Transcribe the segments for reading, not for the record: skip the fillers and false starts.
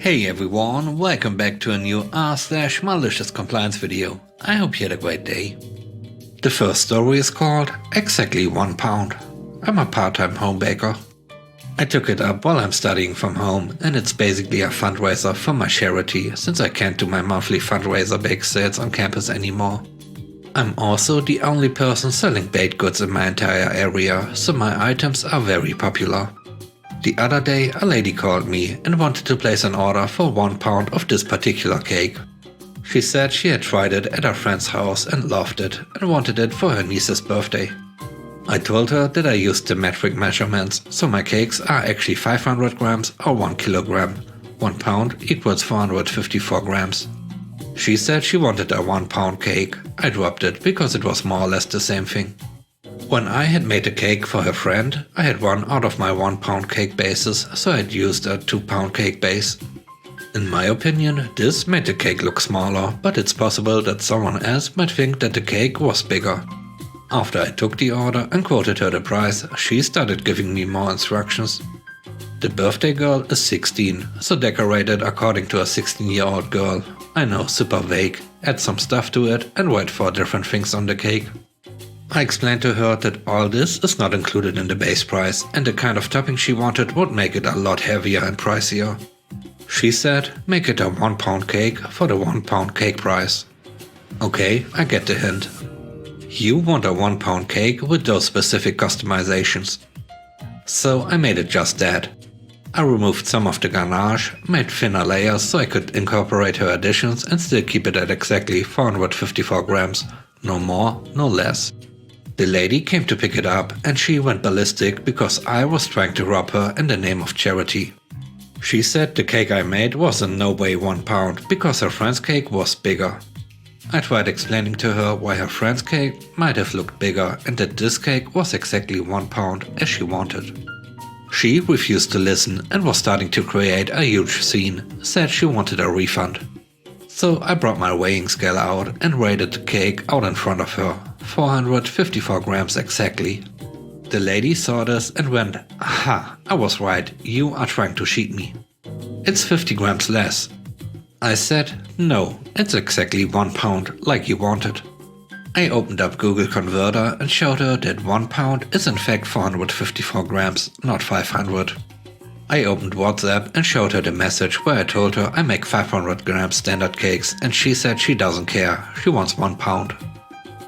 Hey everyone, welcome back to a new r/malicious compliance video. I hope you had a great day. The first story is called Exactly 1 Pound. I'm a part-time home baker. I took it up while I'm studying from home, and it's basically a fundraiser for my charity since I can't do my monthly fundraiser bake sales on campus anymore. I'm also the only person selling baked goods in my entire area, so my items are very popular. The other day a lady called me and wanted to place an order for 1 pound of this particular cake. She said she had tried it at her friend's house and loved it and wanted it for her niece's birthday. I told her that I used the metric measurements, so my cakes are actually 500 grams or 1 kilogram. 1 pound equals 454 grams. She said she wanted a 1 pound cake. I dropped it because it was more or less the same thing. When I had made a cake for her friend, I had run out of my 1 pound cake bases, so I had used a 2 pound cake base. In my opinion, this made the cake look smaller, but it's possible that someone else might think that the cake was bigger. After I took the order and quoted her the price, she started giving me more instructions. The birthday girl is 16, so decorated according to a 16-year-old girl. I know, super vague. Add some stuff to it and write 4 different things on the cake. I explained to her that all this is not included in the base price and the kind of topping she wanted would make it a lot heavier and pricier. She said, make it a 1 pound cake for the 1 pound cake price. Okay, I get the hint. You want a 1 pound cake with those specific customizations. So I made it just that. I removed some of the ganache, made thinner layers so I could incorporate her additions and still keep it at exactly 454 grams. No more, no less. The lady came to pick it up and she went ballistic because I was trying to rob her in the name of charity. She said the cake I made was in no way 1 pound because her friend's cake was bigger. I tried explaining to her why her friend's cake might have looked bigger and that this cake was exactly 1 pound as she wanted. She refused to listen and was starting to create a huge scene, said she wanted a refund. So I brought my weighing scale out and weighed the cake out in front of her, 454 grams exactly. The lady saw this and went, aha, I was right, you are trying to cheat me. It's 50 grams less. I said, no, it's exactly 1 pound like you wanted. I opened up Google Converter and showed her that 1 pound is in fact 454 grams, not 500. I opened WhatsApp and showed her the message where I told her I make 500 gram standard cakes and she said she doesn't care, she wants 1 pound.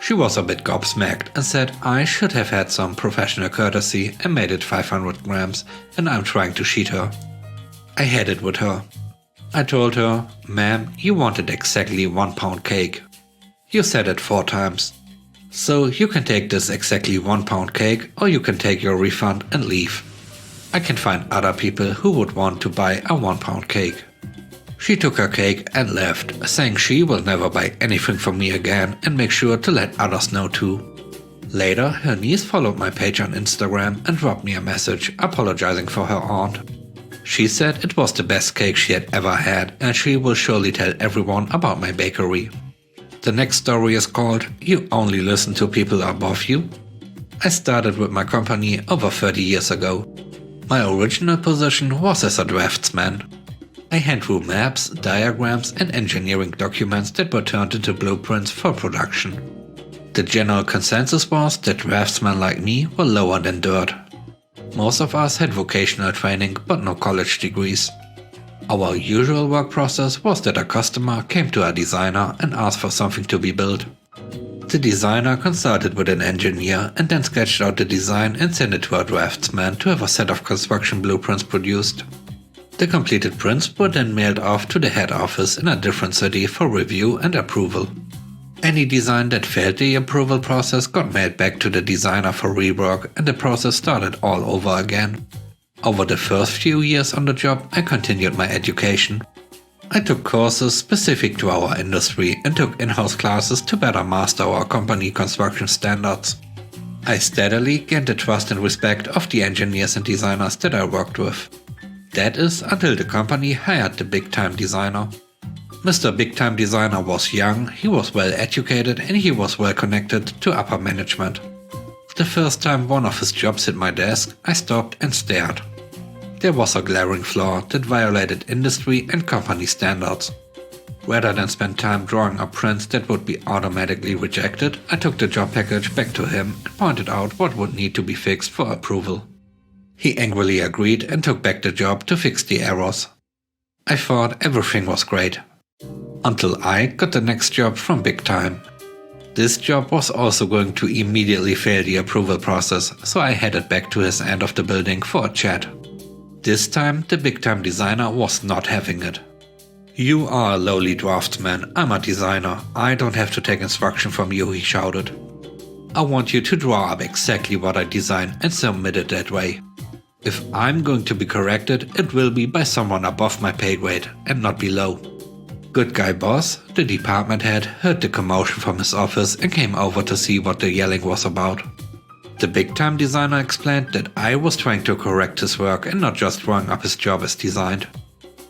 She was a bit gobsmacked and said I should have had some professional courtesy and made it 500 grams and I'm trying to cheat her. I had it with her. I told her, ma'am, you wanted exactly 1 pound cake. You said it 4 times. So you can take this exactly 1 pound cake or you can take your refund and leave. I can find other people who would want to buy a 1 pound cake. She took her cake and left, saying she will never buy anything from me again and make sure to let others know too. Later, her niece followed my page on Instagram and dropped me a message apologizing for her aunt. She said it was the best cake she had ever had and she will surely tell everyone about my bakery. The next story is called You Only Listen to People Above You. I started with my company over 30 years ago. My original position was as a draftsman. I hand-drew maps, diagrams and engineering documents that were turned into blueprints for production. The general consensus was that draftsmen like me were lower than dirt. Most of us had vocational training but no college degrees. Our usual work process was that a customer came to a designer and asked for something to be built. The designer consulted with an engineer and then sketched out the design and sent it to a draftsman to have a set of construction blueprints produced. The completed prints were then mailed off to the head office in a different city for review and approval. Any design that failed the approval process got mailed back to the designer for rework and the process started all over again. Over the first few years on the job, I continued my education. I took courses specific to our industry and took in-house classes to better master our company construction standards. I steadily gained the trust and respect of the engineers and designers that I worked with. That is until the company hired the big-time designer. Mr. Big-time Designer was young, he was well educated and he was well connected to upper management. The first time one of his jobs hit my desk, I stopped and stared. There was a glaring flaw that violated industry and company standards. Rather than spend time drawing up prints that would be automatically rejected, I took the job package back to him and pointed out what would need to be fixed for approval. He angrily agreed and took back the job to fix the errors. I thought everything was great. Until I got the next job from Big Time. This job was also going to immediately fail the approval process, so I headed back to his end of the building for a chat. This time the Big Time designer was not having it. "You are a lowly draftsman, I'm a designer, I don't have to take instruction from you," he shouted. "I want you to draw up exactly what I design and submit it that way. If I'm going to be corrected, it will be by someone above my pay grade and not below." Good guy boss, the department head, heard the commotion from his office and came over to see what the yelling was about. The Big Time designer explained that I was trying to correct his work and not just drawing up his job as designed.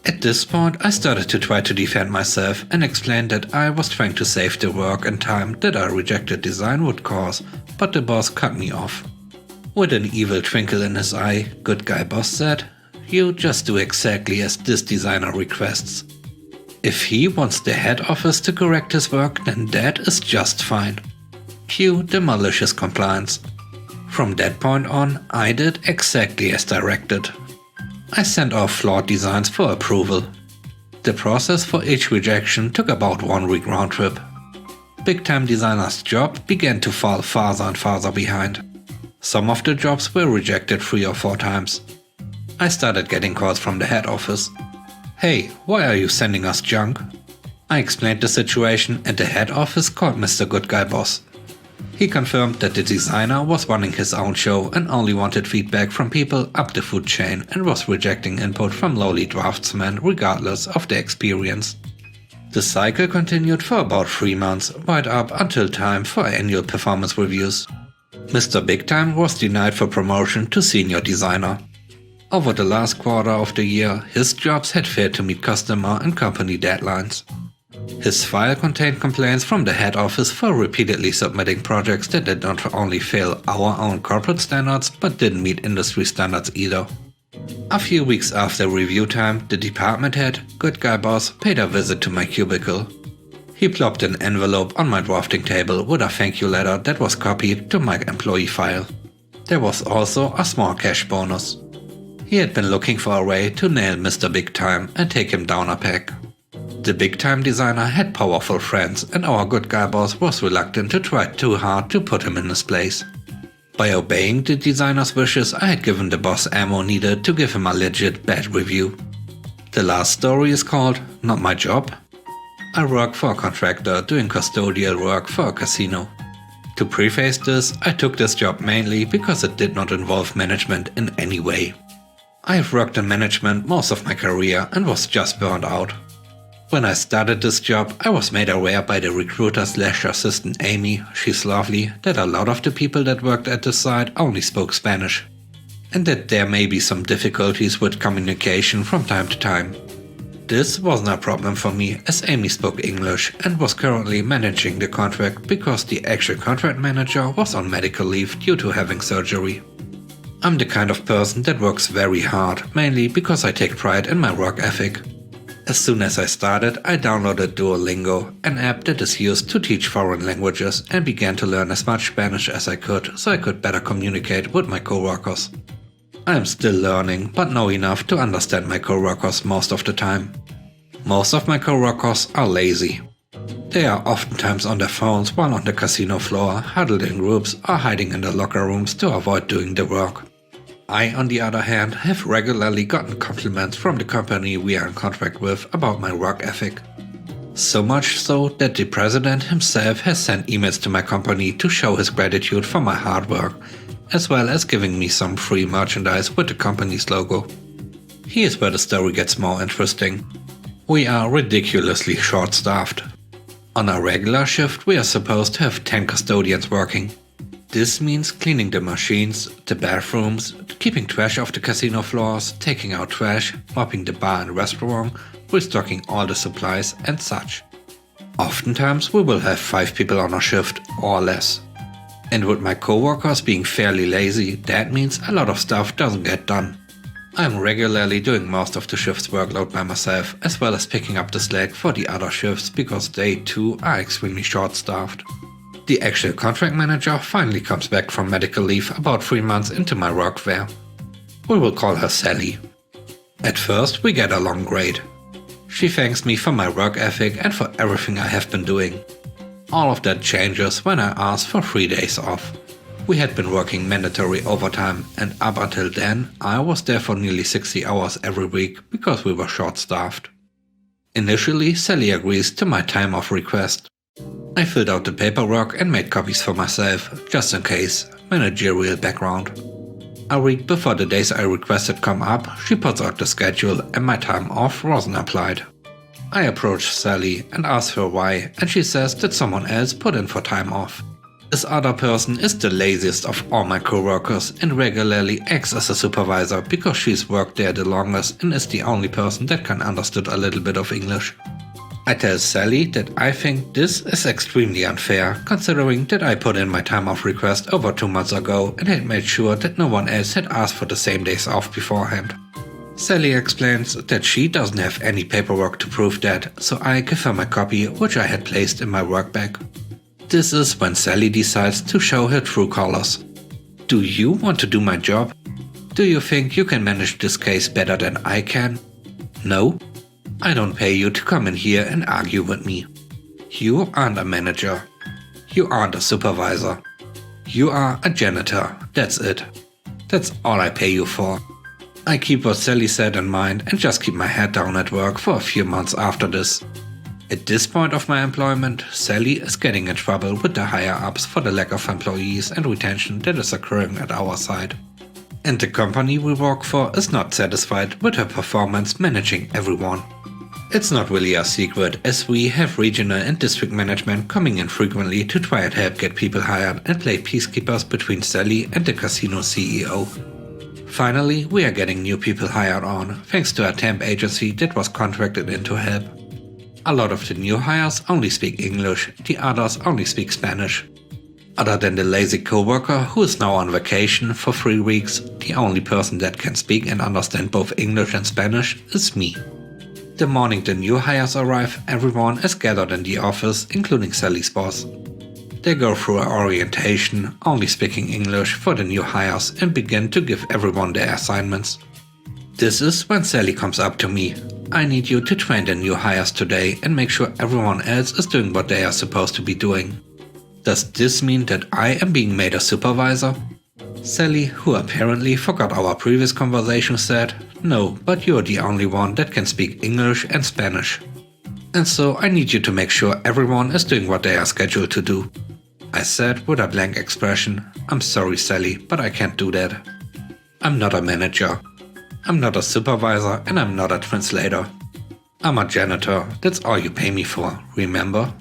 At this point I started to try to defend myself and explained that I was trying to save the work and time that a rejected design would cause, but the boss cut me off. With an evil twinkle in his eye, Good guy boss said, "You just do exactly as this designer requests. If he wants the head office to correct his work, then that is just fine." Cue the malicious compliance. From that point on, I did exactly as directed. I sent off flawed designs for approval. The process for each rejection took about 1 week round trip. Big Time designer's job began to fall farther and farther behind. Some of the jobs were rejected 3 or 4 times. I started getting calls from the head office. "Hey, why are you sending us junk?" I explained the situation and the head office called Mr. Good Guy Boss. He confirmed that the designer was running his own show and only wanted feedback from people up the food chain and was rejecting input from lowly draftsmen regardless of their experience. The cycle continued for about 3 months, right up until time for annual performance reviews. Mr. Big Time was denied for promotion to senior designer. Over the last quarter of the year, his jobs had failed to meet customer and company deadlines. His file contained complaints from the head office for repeatedly submitting projects that did not only fail our own corporate standards, but didn't meet industry standards either. A few weeks after review time, the department head, Good Guy Boss, paid a visit to my cubicle. He plopped an envelope on my drafting table with a thank you letter that was copied to my employee file. There was also a small cash bonus. He had been looking for a way to nail Mr. Big Time and take him down a peg. The Big Time designer had powerful friends and our Good Guy Boss was reluctant to try too hard to put him in his place. By obeying the designer's wishes, I had given the boss ammo needed to give him a legit bad review. The last story is called Not My Job. I work for a contractor doing custodial work for a casino. To preface this, I took this job mainly because it did not involve management in any way. I have worked in management most of my career and was just burned out. When I started this job, I was made aware by the recruiter/assistant Amy, she's lovely, that a lot of the people that worked at the site only spoke Spanish, and that there may be some difficulties with communication from time to time. This wasn't a problem for me as Amy spoke English and was currently managing the contract because the actual contract manager was on medical leave due to having surgery. I'm the kind of person that works very hard, mainly because I take pride in my work ethic. As soon as I started, I downloaded Duolingo, an app that is used to teach foreign languages, and began to learn as much Spanish as I could so I could better communicate with my coworkers. I am still learning, but know enough to understand my coworkers most of the time. Most of my coworkers are lazy. They are oftentimes on their phones while on the casino floor, huddled in groups or hiding in the locker rooms to avoid doing the work. I, on the other hand, have regularly gotten compliments from the company we are in contract with about my work ethic. So much so that the president himself has sent emails to my company to show his gratitude for my hard work, as well as giving me some free merchandise with the company's logo. Here's where the story gets more interesting. We are ridiculously short-staffed. On a regular shift, we are supposed to have 10 custodians working. This means cleaning the machines, the bathrooms, keeping trash off the casino floors, taking out trash, mopping the bar and restaurant, restocking all the supplies and such. Oftentimes we will have 5 people on a shift or less. And with my coworkers being fairly lazy, that means a lot of stuff doesn't get done. I'm regularly doing most of the shift's workload by myself, as well as picking up the slack for the other shifts because they too are extremely short-staffed. The actual contract manager finally comes back from medical leave about 3 months into my work there. We will call her Sally. At first we get along great. She thanks me for my work ethic and for everything I have been doing. All of that changes when I ask for 3 days off. We had been working mandatory overtime, and up until then I was there for nearly 60 hours every week because we were short-staffed. Initially Sally agrees to my time off request. I filled out the paperwork and made copies for myself, just in case, managerial background. A week before the days I requested come up, she puts out the schedule and my time off wasn't applied. I approach Sally and ask her why, and she says that someone else put in for time off. This other person is the laziest of all my co-workers and regularly acts as a supervisor because she's worked there the longest and is the only person that can understand a little bit of English. I tell Sally that I think this is extremely unfair, considering that I put in my time off request over 2 months ago and had made sure that no one else had asked for the same days off beforehand. Sally explains that she doesn't have any paperwork to prove that, so I give her my copy, which I had placed in my work bag. This is when Sally decides to show her true colors. Do you want to do my job? Do you think you can manage this case better than I can? No? I don't pay you to come in here and argue with me. You aren't a manager. You aren't a supervisor. You are a janitor, that's it. That's all I pay you for. I keep what Sally said in mind and just keep my head down at work for a few months after this. At this point of my employment, Sally is getting in trouble with the higher-ups for the lack of employees and retention that is occurring at our side. And the company we work for is not satisfied with her performance managing everyone. It's not really a secret, as we have regional and district management coming in frequently to try and help get people hired and play peacekeepers between Sally and the casino CEO. Finally, we are getting new people hired on, thanks to a temp agency that was contracted in to help. A lot of the new hires only speak English, the others only speak Spanish. Other than the lazy coworker who is now on vacation for 3 weeks, the only person that can speak and understand both English and Spanish is me. The morning the new hires arrive, everyone is gathered in the office, including Sally's boss. They go through an orientation, only speaking English for the new hires, and begin to give everyone their assignments. This is when Sally comes up to me. I need you to train the new hires today and make sure everyone else is doing what they are supposed to be doing. Does this mean that I am being made a supervisor? Sally, who apparently forgot our previous conversation, said, "No, but you're the only one that can speak English and Spanish. And so I need you to make sure everyone is doing what they are scheduled to do." I said with a blank expression, "I'm sorry, Sally, but I can't do that. I'm not a manager. I'm not a supervisor and I'm not a translator. I'm a janitor, that's all you pay me for, remember?"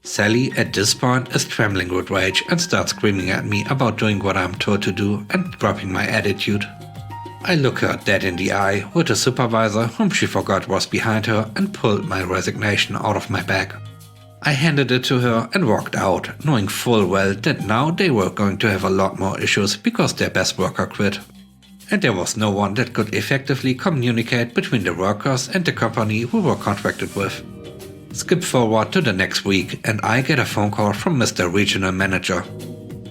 Sally at this point is trembling with rage and starts screaming at me about doing what I'm told to do and dropping my attitude. I look her dead in the eye with the supervisor whom she forgot was behind her and pulled my resignation out of my bag. I handed it to her and walked out, knowing full well that now they were going to have a lot more issues because their best worker quit. And there was no one that could effectively communicate between the workers and the company we were contracted with. Skip forward to the next week and I get a phone call from Mr. Regional Manager.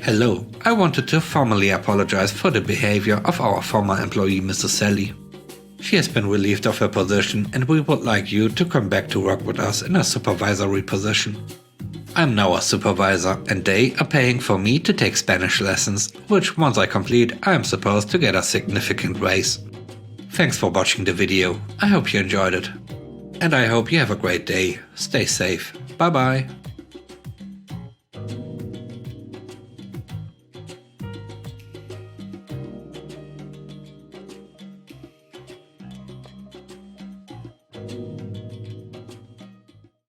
"Hello, I wanted to formally apologize for the behavior of our former employee Mrs. Sally. She has been relieved of her position and we would like you to come back to work with us in a supervisory position. I'm now a supervisor and they are paying for me to take Spanish lessons, which once I complete I am supposed to get a significant raise. Thanks for watching the video, I hope you enjoyed it. And I hope you have a great day, stay safe, bye bye."